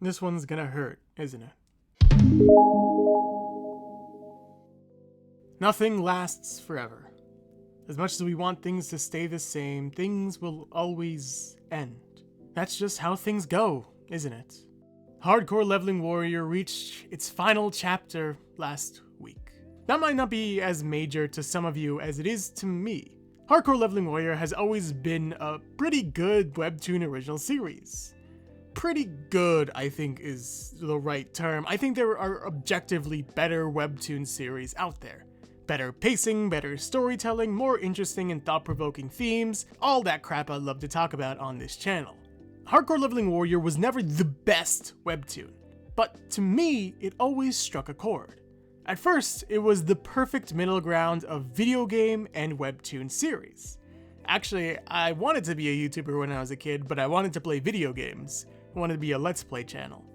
This one's gonna hurt, isn't it? Nothing lasts forever. As much as we want things to stay the same, things will always end. That's just how things go, isn't it? Hardcore Leveling Warrior reached its final chapter last week. That might not be as major to some of you as it is to me. Hardcore Leveling Warrior has always been a pretty good Webtoon original series. Pretty good, I think, is the right term. I think there are objectively better Webtoon series out there. Better pacing, better storytelling, more interesting and thought-provoking themes, all that crap I love to talk about on this channel. Hardcore Leveling Warrior was never the best Webtoon, but to me, it always struck a chord. At first, it was the perfect middle ground of video game and Webtoon series. Actually, I wanted to be a YouTuber when I was a kid, but I wanted to play video games. I wanted to be a Let's Play channel.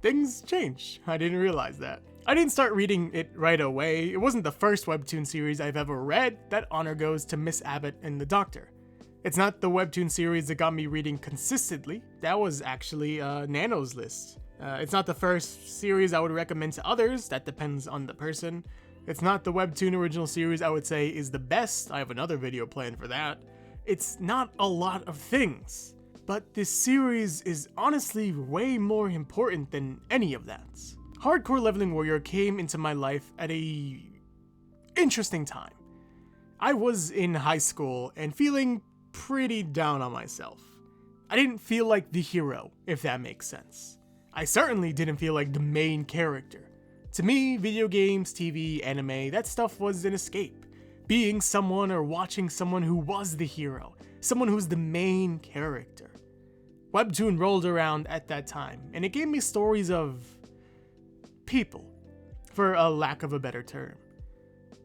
Things change. I didn't realize that. I didn't start reading it right away. It wasn't the first Webtoon series I've ever read. That honor goes to Miss Abbott and the Doctor. It's not the Webtoon series that got me reading consistently. That was actually Nano's list. It's not the first series I would recommend to others. That depends on the person. It's not the Webtoon original series I would say is the best. I have another video planned for that. It's not a lot of things. But this series is honestly way more important than any of that. Hardcore Leveling Warrior came into my life at a interesting time. I was in high school and feeling pretty down on myself. I didn't feel like the hero, if that makes sense. I certainly didn't feel like the main character. To me, video games, TV, anime, that stuff was an escape. Being someone or watching someone who was the hero, someone who's the main character. Webtoon rolled around at that time, and it gave me stories of people, for a lack of a better term.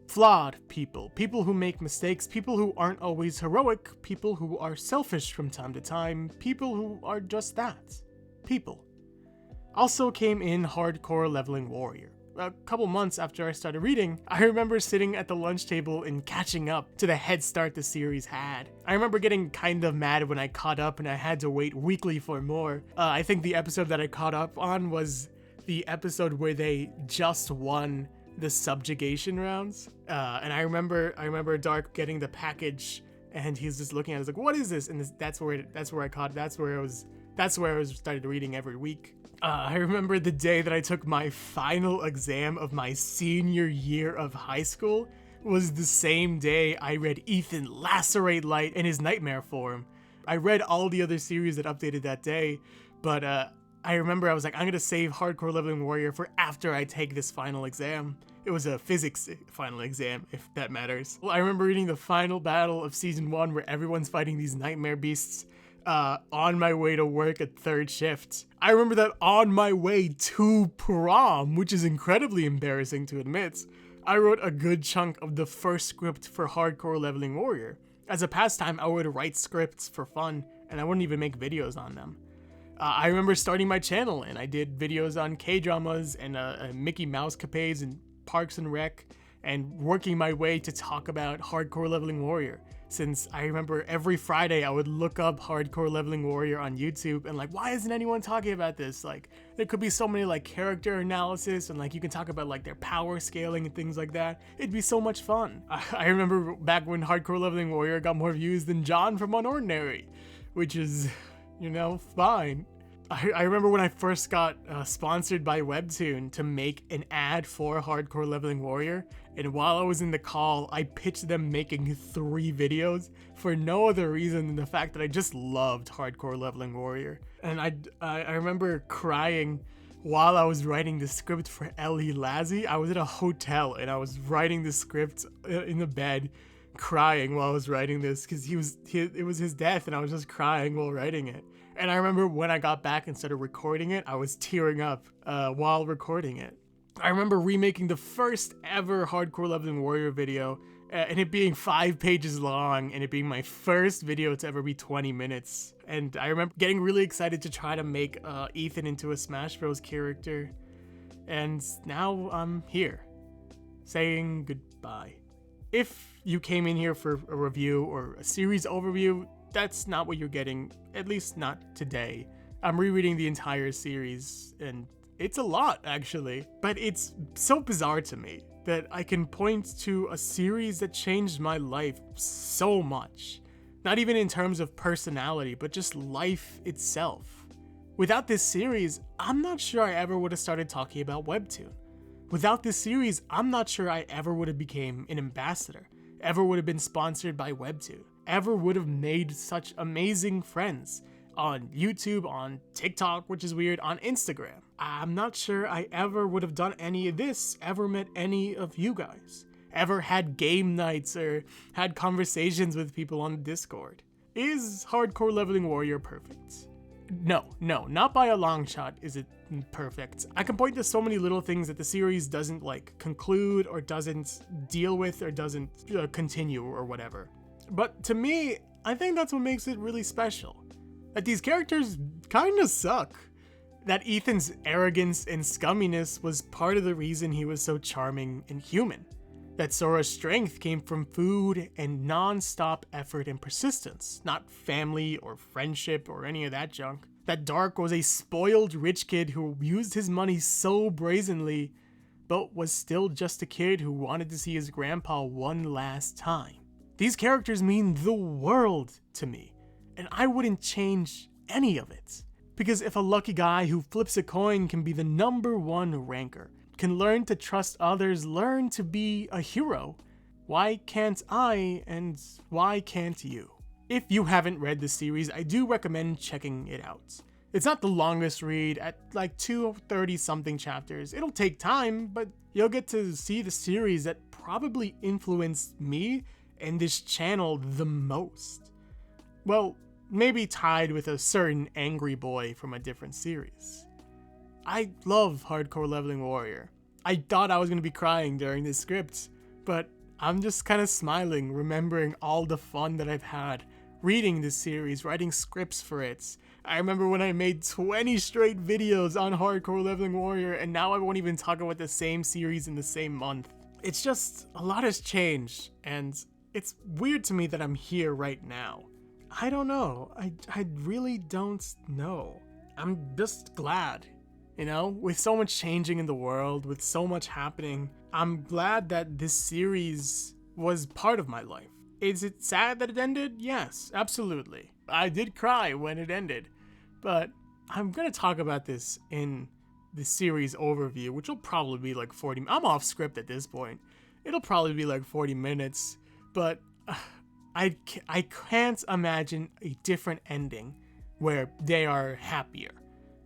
Flawed people, people who make mistakes, people who aren't always heroic, people who are selfish from time to time, people who are just that. People. Also came in Hardcore Leveling Warrior. A couple months after I started reading, I remember sitting at the lunch table and catching up to the head start the series had. I remember getting kind of mad when I caught up and I had to wait weekly for more. I think the episode that I caught up on was the episode where they just won the subjugation rounds. And I remember Dark getting the package and he's just looking at it, like, what is this? And that's where I was started reading every week. I remember the day that I took my final exam of my senior year of high school was the same day I read Ethan lacerate Light in his nightmare form. I read all the other series that updated that day, but I remember I was like, I'm gonna save Hardcore Leveling Warrior for after I take this final exam. It was a physics final exam, if that matters. Well, I remember reading the final battle of season 1 where everyone's fighting these nightmare beasts on my way to work at third shift. I remember that on my way to prom, which is incredibly embarrassing to admit, I wrote a good chunk of the first script for Hardcore Leveling Warrior. As a pastime, I would write scripts for fun, and I wouldn't even make videos on them. I remember starting my channel, and I did videos on K-dramas and Mickey Mouse capades and Parks and Rec, and working my way to talk about Hardcore Leveling Warrior. Since I remember every Friday I would look up Hardcore Leveling Warrior on YouTube and like, why isn't anyone talking about this? Like, there could be so many like character analysis and like you can talk about like their power scaling and things like that. It'd be so much fun. I remember back when Hardcore Leveling Warrior got more views than John from Unordinary, which is, you know, fine. I remember when I first got sponsored by Webtoon to make an ad for Hardcore Leveling Warrior, and while I was in the call, I pitched them making 3 videos for no other reason than the fact that I just loved Hardcore Leveling Warrior. And I remember crying while I was writing the script for Ellie Lazzie. I was at a hotel and I was writing the script in the bed, crying while I was writing this because it was his death and I was just crying while writing it. And I remember when I got back and started recording it, I was tearing up while recording it. I remember remaking the first ever Hardcore Leveling Warrior video and it being 5 pages long and it being my first video to ever be 20 minutes. And I remember getting really excited to try to make Ethan into a Smash Bros. Character. And now I'm here, saying goodbye. If you came in here for a review or a series overview, that's not what you're getting, at least not today. I'm rereading the entire series, and it's a lot, actually. But it's so bizarre to me that I can point to a series that changed my life so much. Not even in terms of personality, but just life itself. Without this series, I'm not sure I ever would have started talking about Webtoon. Without this series, I'm not sure I ever would have became an ambassador, ever would have been sponsored by Webtoon, ever would have made such amazing friends on YouTube, on TikTok, which is weird, on Instagram. I'm not sure I ever would have done any of this, ever met any of you guys, ever had game nights or had conversations with people on Discord. Is Hardcore Leveling Warrior perfect? No, not by a long shot is it perfect. I can point to so many little things that the series doesn't conclude or doesn't deal with or doesn't continue or whatever. But to me, I think that's what makes it really special. That these characters kinda suck. That Ethan's arrogance and scumminess was part of the reason he was so charming and human. That Sora's strength came from food and non-stop effort and persistence, not family or friendship or any of that junk. That Dark was a spoiled rich kid who used his money so brazenly, but was still just a kid who wanted to see his grandpa one last time. These characters mean the world to me, and I wouldn't change any of it. Because if a lucky guy who flips a coin can be the #1 ranker, can learn to trust others, learn to be a hero, why can't I, and why can't you? If you haven't read the series, I do recommend checking it out. It's not the longest read, at 230 something chapters. It'll take time, but you'll get to see the series that probably influenced me and this channel the most. Well, maybe tied with a certain angry boy from a different series. I love Hardcore Leveling Warrior. I thought I was going to be crying during this script, but I'm just kind of smiling, remembering all the fun that I've had reading this series, writing scripts for it. I remember when I made 20 straight videos on Hardcore Leveling Warrior, and now I won't even talk about the same series in the same month. It's just, a lot has changed, and it's weird to me that I'm here right now. I don't know. I really don't know. I'm just glad. With so much changing in the world, with so much happening, I'm glad that this series was part of my life. Is it sad that it ended? Yes, absolutely. I did cry when it ended, but I'm gonna talk about this in the series overview, which will probably be 40. I'm off script at this point. It'll probably be 40 minutes, but I can't imagine a different ending where they are happier.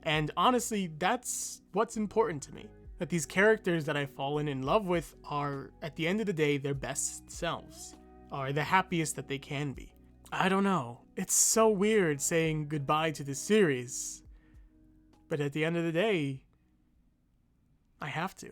And honestly, that's what's important to me. That these characters that I've fallen in love with are, at the end of the day, their best selves. Are the happiest that they can be. I don't know. It's so weird saying goodbye to this series. But at the end of the day, I have to.